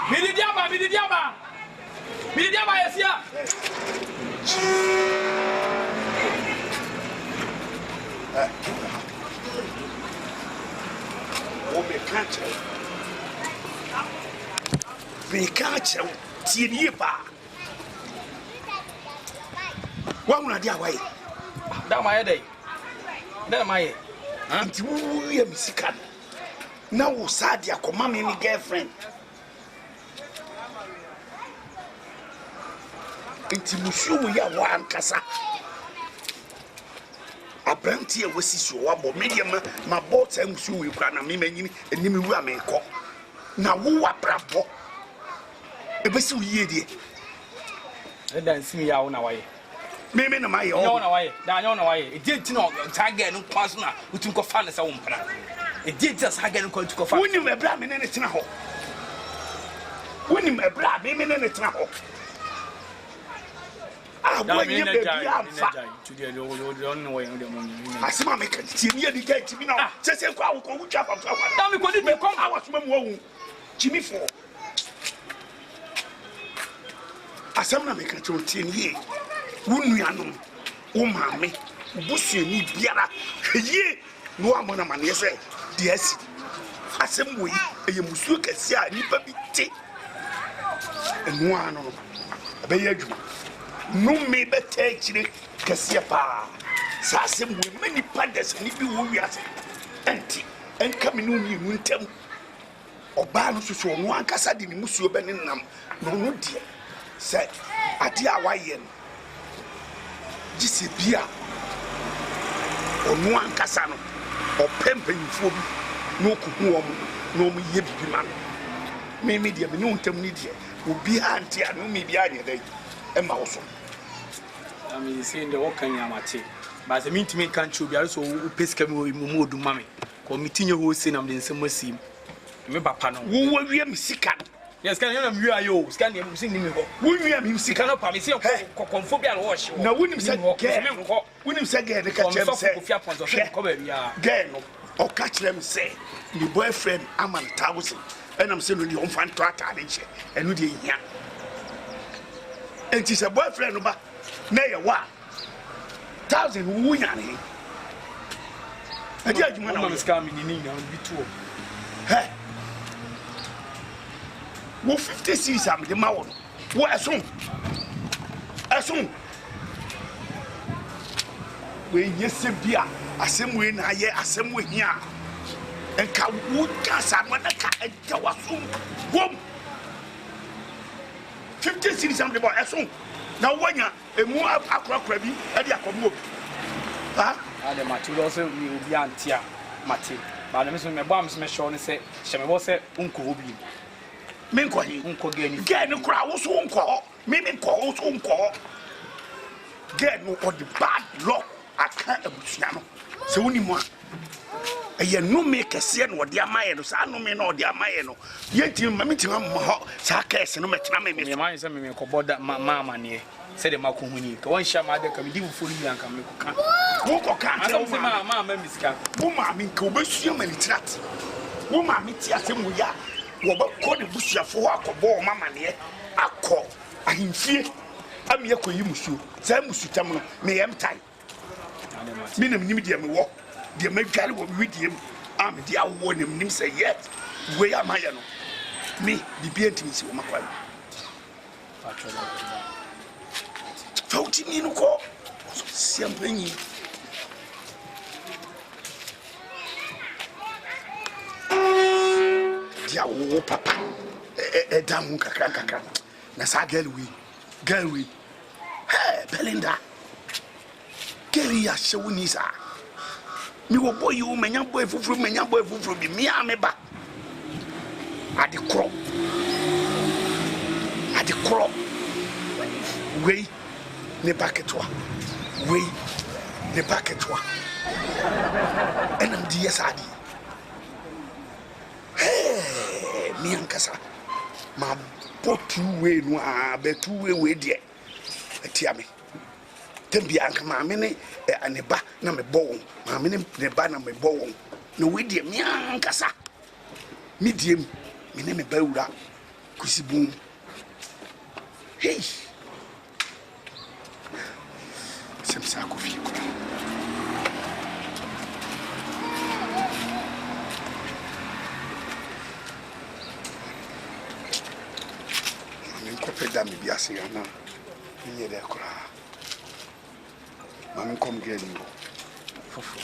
Mididiaba. Yes, yeah. We can't see the bar. What will I do away? That my day. That my Auntie William Sican. Now, Sadia, command me girlfriend. Auntie Mushu, ya one cassa. A brandy was his wabble medium, my boats and shoe you can me and you will make call. Now, who are bravo? A vessel ye, and then see me out away. Maybe no my own away. Down on away. It did not target no personal who took a fan as a woman. It did just hag and call to go for when you may blame in anything. When you may blame him in anything. I want you to be I see my make it near the gate to me now. Just a crowd will jump up. Now we couldn't come out from Jimmy for. I saw my make it to 10 years. Wunyanum, Umame, Bussy, Biara, ye, no among a man, yes, yes. Assembly, a Musuka, Sia, Nipabiti, and one of Bayaju. No may be taken, Cassiapa. Sassam with many padders and if you will be empty and coming on you, winter. Or Banus, so one Cassadi, Musu Beninam, no dear, said, Adia Wayan. Disappear or no one casano or pimping for no cook no me ye be man. Maybe the no intermediate will be auntie and no me behind day and also. I mean, saying the walk in Yamati, but I mean to make country be also pescam with do mammy. Committing your whole sin of the summer seam. Remember, Pano, who were we sick at? Yes, can you are you? Scan him singing. Will you have him sick? Cannot promise you conphobia wash. No, wouldn't say, wouldn't say, get the catch or catch them say, your boyfriend, I'm on 1,000, and I'm saying you don't find track and with you here. And she's a boyfriend, but nay, what 1,000 woo yanny. I judge my name is coming in, I'll be too. Hey. 50 seas am the mouth. What as soon? We yes beer, as some way na ye, as some way here. And can wood gas and what a cat and Tawasum. Boom 50 seas am the boy as soon. Now when ya a more aqua crabby, and ya huh? And the material also will be antia, Mati. But I'm my bombs, my show and say, Shame was a uncle. Minko, get no crowd, so call, maybe call, so call. Get no or the bad luck. I can't abusano. So only more. A year no make a scene or dear Mayano, no man or dear Mayano. Yet you mammy to Sakas and no matter. My mind is a miracle about that mamma near. Said the Macumuni. Go on, Shamada can be fully young. Walk can't tell mamma, Miss Cat. Woman, mean Cobushium and it's not. Woman, meets us and we are. What the bush for a ball, mamma near a call. I in fear. I'm here for you, Monsieur. Samusu Tamno, may am time. Minimum medium walk. The American will read him. I'm the hour warning him say yet. Where am I? Me, the painting is my wife. 14 in a call. Champagne. Dia papa damu kakra na sa girl we hey Belinda girl ya shewuni sa mi wo boy you menya boy fufuru bi mi ameba ade kro we ne paketwa enam di yesadi hey mi ankasa ma botu we no a betu we de atia me tembi anka ma me ne aneba na me bo ma me ne ba na me bo no we de mi ankasa mi diem me ne me bawura kusibun hey semsa kofi ko min ko peda mi bi ase ana ni yede kora man kom geli fofo